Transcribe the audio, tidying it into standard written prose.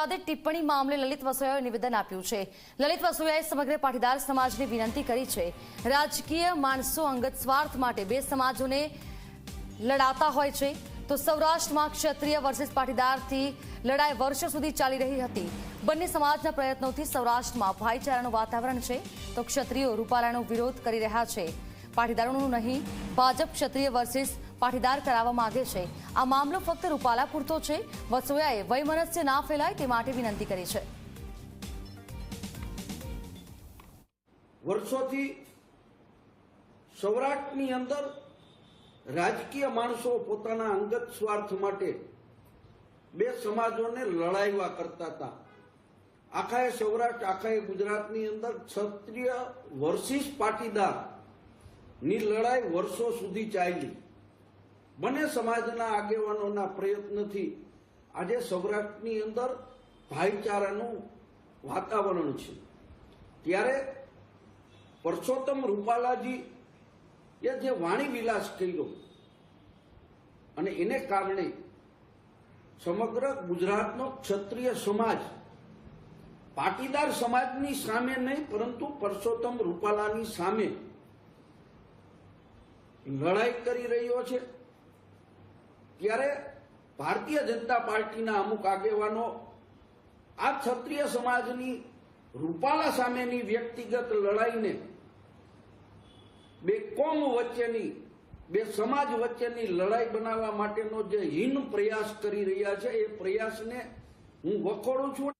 વિવાદિત ટિપ્પણી મામલે લલિત વસોયાએ નિવેદન આપ્યું છે। લલિત વસોયાએ સમગ્ર પાટીદાર સમાજને વિનંતી કરી છે, રાજકીય માણસો અંગત સ્વાર્થ માટે બે સમાજોને લડાતા હોય છે તો સૌરાષ્ટ્રમાં ક્ષત્રિય વર્સિસ પાટીદારથી લડાઈ વર્ષો સુધી ચાલી રહી હતી। બંને સમાજના પ્રયત્નોથી સૌરાષ્ટ્રમાં ભાઈચારાનું વાતાવરણ છે તો ક્ષત્રિયો રૂપાલાનો વિરોધ કરી રહ્યા છે। પાટીદારોનું નહીં, ભાજપ ક્ષત્રિય વર્સિસ પાટીદાર કરાવવા માંગે છે। આ મામલો ફક્ત રૂપાલા પૂરતો છે। વસોયાએ વૈમનસ્ય ના ફેલાય તે માટે વિનંતી કરી છે। વર્ષોથી સૌરાષ્ટ્રની અંદર રાજકીય માણસો પોતાના અંગત સ્વાર્થ માટે બે સમાજોને લડાઈવા કરતા હતા। આખાએ સૌરાષ્ટ્ર, આખાએ ગુજરાતની અંદર ક્ષત્રિય વર્સિસ પાટીદાર ની લડાઈ વર્ષો સુધી ચાલી। બંને સમાજના આગેવાનોના પ્રયત્નથી આજે સૌરાષ્ટ્રની અંદર ભાઈચારાનું વાતાવરણ છે। ત્યારે પરસોત્તમ રૂપાલાજી એ જે વાણી વિલાસ કર્યો અને એને કારણે સમગ્ર ગુજરાતનો ક્ષત્રિય સમાજ પાટીદાર સમાજની સામે નહીં પરંતુ પરસોત્તમ રૂપાલાની સામે લડાઈ કરી રહ્યો છે। ત્યારે ભારતીય જનતા પાર્ટીના અમુક આગેવાનો આ ક્ષત્રિય સમાજની રૂપાલા સામેની વ્યક્તિગત લડાઈને બે કોમ વચ્ચેની, બે સમાજ વચ્ચેની લડાઈ બનાવવા માટેનો જે હીન પ્રયાસ કરી રહ્યા છે એ પ્રયાસને હું વખોડું છું।